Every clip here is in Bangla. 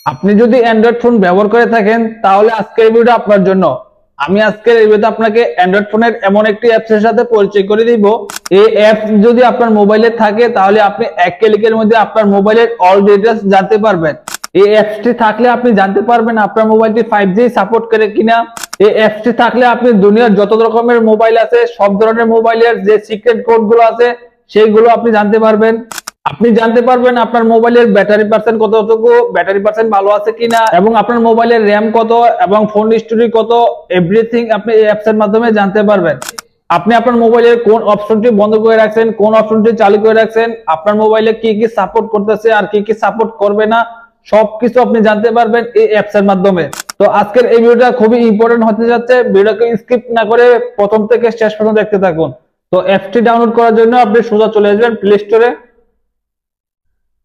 আপনি যদি অ্যান্ড্রয়েড ফোন ব্যবহার করে থাকেন তাহলে আজকের ভিডিওটা আপনার জন্য। আমি আজকের এই ভিডিওতে আপনাকে অ্যান্ড্রয়েড ফোনের এমন একটি অ্যাপসের সাথে পরিচয় করে দিব। এই অ্যাপ যদি আপনার মোবাইলে থাকে তাহলে আপনি এক ক্লিকের মধ্যে আপনার মোবাইলের অল ডিটেইলস জানতে পারবেন। এই অ্যাপসটি থাকলে আপনি জানতে পারবেন আপনার মোবাইলটি 5G সাপোর্ট করে কিনা। এই অ্যাপসটি থাকলে আপনি দুনিয়ার যত রকমের মোবাইল আছে সব ধরনের মোবাইলের যে সিক্রেট কোডগুলো আছে সেইগুলো আপনি জানতে পারবেন। আপনি জানতে পারবেন আপনার মোবাইলের ব্যাটারি পার্সেন্ট কতটুকু, ব্যাটারি পার্সেন্ট ভালো আছে কিনা, এবং আপনার মোবাইলের র্যাম কত এবং ফোন স্টোরেজ কত, এভরিথিং আপনি এই অ্যাপস এর মাধ্যমে জানতে পারবেন। আপনি আপনার মোবাইলের কোন অপশনটি বন্ধ করে রাখছেন, কোন অপশনটি চালু করে রাখছেন, আপনার মোবাইলে কি কি সাপোর্ট করতেছে আর কি কি সাপোর্ট করবে না, সবকিছু আপনি জানতে পারবেন এই অ্যাপস এর মাধ্যমে। তো আজকের এই ভিডিওটা খুবই ইম্পর্টেন্ট হতে যাচ্ছে, ভিডিওকে স্কিপ না করে প্রথম থেকে শেষ পর্যন্ত দেখতে থাকুন। তো অ্যাপসটি ডাউনলোড করার জন্য আপনি সোজা চলে আসবেন প্লে স্টোরে।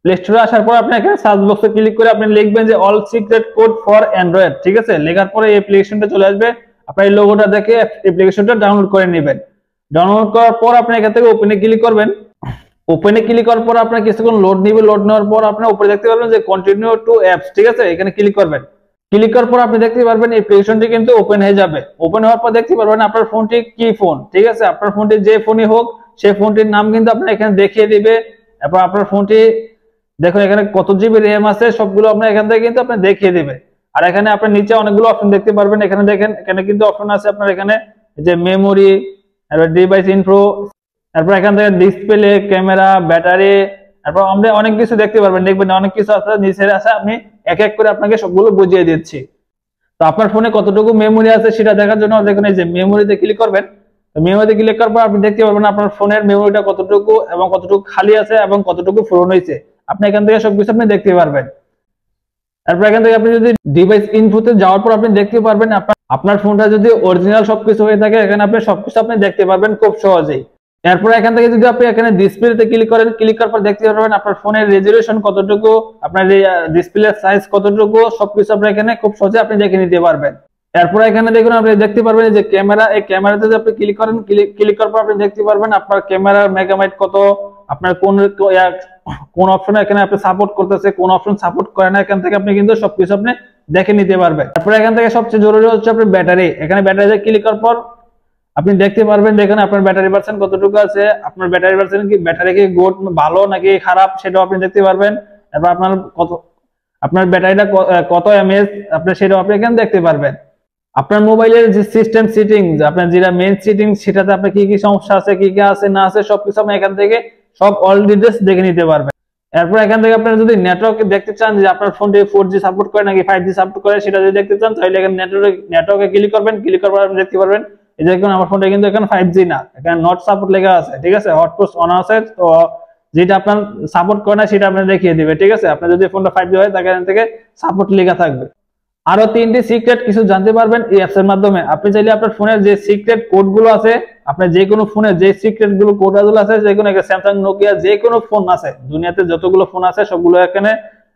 প্লে স্টোরে আসার পর আপনি এখানে সার্চ বক্সে ক্লিক করে আপনি লিখবেন যে all secret code for Android, ঠিক আছে। লেখার পরে এই অ্যাপ্লিকেশনটা চলে আসবে, আপনি এই লোগোটা দেখে অ্যাপ্লিকেশনটা ডাউনলোড করে নেবেন। ডাউনলোড করার পর আপনি এখান থেকে ওপেনে ক্লিক করবেন। ওপেনে ক্লিক করার পর আপনার কিছুক্ষণ লোড নিবে, লোড নেওয়ার পর আপনি উপরে দেখতে পারবেন যে কন্টিনিউ টু অ্যাপস, ঠিক আছে, এখানে ক্লিক করবেন। ক্লিক করার পর আপনি দেখতে পারবেন এই অ্যাপ্লিকেশনটি কিন্তু ওপেন হয়ে যাবে। ওপেন হওয়ার পর দেখতে পারবেন আপনার ফোনটি কি ফোন, ঠিক আছে। আপনার ফোনটি যে ফোনই হোক সেই ফোনটির নাম কিন্তু আপনার এখানে দেখিয়ে দিবে। এরপর আপনার ফোনটি দেখুন এখানে কত জিবি র্যাম আছে সবগুলো আপনার এখান থেকে কিন্তু আপনি দেখিয়ে দিবে। আর এখানে আপনার নিচে অনেকগুলো অপশন দেখতে পারবেন। এখানে দেখেন এখানে কিন্তু অপশন আছে আপনার এখানে যে মেমোরি, তারপর ডিভাইস ইনফো, তারপর এখান থেকে ডিসপ্লে, ক্যামেরা, ব্যাটারি, তারপর আমরা অনেক কিছু দেখতে পারবেন। দেখবেন অনেক কিছু আছে নিচে আছে, আমি এক এক করে আপনাকে সবগুলো বুঝিয়ে দিচ্ছি। তো আপনার ফোনে কতটুকু মেমোরি আছে সেটা দেখার জন্য দেখুন এই যে মেমোরিতে ক্লিক করবেন। মেমোরিতে ক্লিক করার পর আপনি দেখতে পারবেন আপনার ফোনের মেমোরিটা কতটুকু এবং কতটুকু খালি আছে এবং কতটুকু পূরণ হয়েছে। আপনি এখান থেকে সবকিছু আপনি দেখতে পারবেন। তারপর এখান থেকে আপনি যদি ডিভাইস ইনফোতে যাওয়ার পর আপনি দেখতে পারবেন আপনার ফোনটা যদি অরিজিনাল সবকিছু হয়ে থাকে এখানে আপনি সবকিছু আপনি দেখতে পারবেন খুব সহজেই। এরপর এখান থেকে যদি আপনি এখানে ডিসপ্লেতে ক্লিক করেন, ক্লিক করার পর দেখতে পারবেন আপনার ফোনের রেজোলিউশন কতটুকু, আপনার ডিসপ্লের সাইজ কতটুকু, সবকিছু আপনি এখানে খুব সহজে আপনি দেখে নিতে পারবেন। এরপর এখানে দেখুন আপনি দেখতে পারবেন যে ক্যামেরা, এই ক্যামেরাতে যদি আপনি ক্লিক করেন, ক্লিক করার পর আপনি দেখতে পারবেন আপনার ক্যামেরার মেগাবাইট কত, আপনার কোন অপশন এখানে আপনি সাপোর্ট করতেছে, কোন অপশন সাপোর্ট করে না, এখান থেকে আপনি কিন্তু সবকিছু আপনি দেখে নিতে পারবেন। তারপর এখান থেকে সবচেয়ে জরুরি হচ্ছে আপনার ব্যাটারি। এখানে ব্যাটারিতে ক্লিক করার পর আপনি দেখতে পারবেন দেখেন আপনার ব্যাটারি পার্সেন্ট কতটুকু আছে, আপনার ব্যাটারি পার্সেন্ট কি ব্যাটারি কি গুড ভালো নাকি খারাপ সেটাও আপনি দেখতে পারবেন। এরপর আপনার ব্যাটারিটা কত এমএএইচ আপনি সেটাও আপনি এখানে দেখতে পারবেন। আপনার মোবাইলের যে সিস্টেম সেটিং, আপনার যেটা মেইন সেটিং সেটাতে আপনার কি কি সমস্যা আছে, কি কি আছে না আছে সবকিছু আপনি এখান থেকে সব অল ডিটেইলস দেখে নিতে পারবেন। এরপর এখান থেকে আপনারা যদি নেটওয়ার্ক দেখতে চান যে আপনার ফোনটি 4G সাপোর্ট করে নাকি 5G সাপোর্ট করে সেটা যদি দেখতে চান তাহলে এখানে নেটওয়ার্কে ক্লিক করবেন। ক্লিক করার পর আপনি দেখতে পারবেন এই যে দেখুন আমার ফোনটা কিন্তু এখানে 5G না, এখানে নট সাপোর্ট লেখা আছে, ঠিক আছে, হটস্পট অন আছে। তো যেটা আপনার সাপোর্ট করে না সেটা আপনি দেখিয়ে দিবে, ঠিক আছে। আপনার যদি ফোনটা 5G হয় তাহলে এখান থেকে সাপোর্ট লেখা থাকবে। আরো 3টি সিক্রেট কিছু জানতে পারবেন এই অ্যাপস এর মাধ্যমে। আপনি চাইলে আপনার ফোনের যে সিক্রেট কোড গুলো আছে, আপনার যে কোনো ফোনে যে সিক্রেট গুলো কোডগুলো আছে, যে কোনো স্যামসাং, নোকিয়া, যে কোনো ফোন আছে দুনিয়াতে যতগুলো ফোন আছে সবগুলো এখানে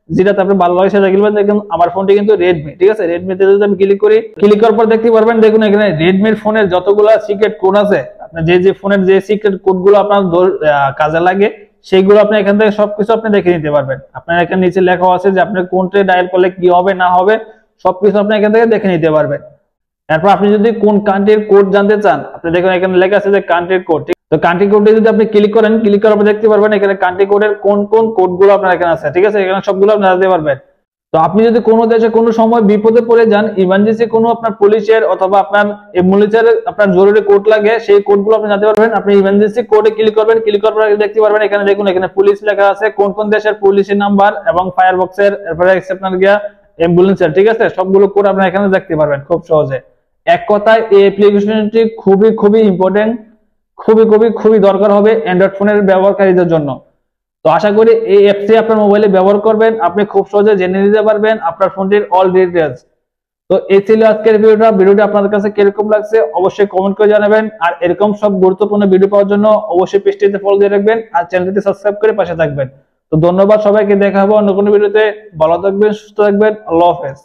যেটাতে আপনি ভালো লাগে সেটা লিখবেন। দেখুন আমার ফোনটি কিন্তু রেডমি, ঠিক আছে। রেডমিতে যদি আমি ক্লিক করি, ক্লিক করার পর দেখতে পারবেন দেখুন এখানে রেডমির ফোনের যতগুলো সিক্রেট কোড আছে, আপনার যে ফোনের যে সিক্রেট কোড গুলো আপনার কাজে লাগে সেইগুলো আপনি এখান থেকে সবকিছু আপনি দেখে নিতে পারবেন। আপনার এখানে নিচে লেখা আছে যে আপনি কোনটা ডায়াল করলে কি হবে না হবে সবকিছু আপনি এখান থেকে দেখে নিতে পারবেন। এরপর আপনি যদি কোন কান্ট্রির কোড জানতে চান, আপনি দেখুন এখানে লেখা আছে যে কান্ট্রির কোড, তো কান্ট্রি কোডে যদি আপনি ক্লিক করেন, ক্লিক করার পর দেখতে পারবেন এখানে কান্ট্রি কোডের কোন কোন কোডগুলো আপনার এখানে আছে, ঠিক আছে, এখানে সবগুলো আপনি জানতে পারবেন। তো আপনি যদি কোনো দেশে কোনো সময় বিপদে পড়ে যান, ইমার্জেন্সি কোনো আপনার পুলিশের অথবা আপনার এম্বুলেন্সের আপনার জরুরি কোড লাগে, সেই কোডগুলো আপনি জানতে পারবেন। আপনি ইমার্জেন্সি কোডে ক্লিক করবেন, ক্লিক করার পর দেখতে পারবেন এখানে দেখুন এখানে পুলিশ লেখা আছে, কোন কোন দেশের পুলিশের নাম্বার এবং ফায়ার বক্সের, এরপরে আপনার গিয়া অ্যাম্বুলেন্সের, ঠিক আছে, সবগুলো কোড আপনি এখানে দেখতে পারবেন খুব সহজে। এক কথায় এই অ্যাপ্লিকেশনটি খুবই খুবই ইম্পর্টেন্ট, খুবই দরকার হবে অ্যান্ড্রয়েড ফোনের ব্যবহারকারীদের জন্য। তো আশা করি এই অ্যাপটি আপনার মোবাইলে ব্যবহার করবেন, আপনি খুব সহজে জেনে নিতে পারবেন আপনার ফোনটির অল ডিটেইলস। তো এই ছিল আজকের ভিডিওটি আপনাদের কাছে কিরকম লাগছে অবশ্যই কমেন্ট করে জানাবেন। আর এরকম সব গুরুত্বপূর্ণ ভিডিও পাওয়ার জন্য অবশ্যই পেজটিতে ফলো দিয়ে রাখবেন আর চ্যানেলটি সাবস্ক্রাইব করে পাশে থাকবেন। তো ধন্যবাদ সবাইকে, দেখা হবে অন্য কোনো ভিডিওতে। ভালো থাকবেন, সুস্থ থাকবেন, আল্লাহ হাফেজ।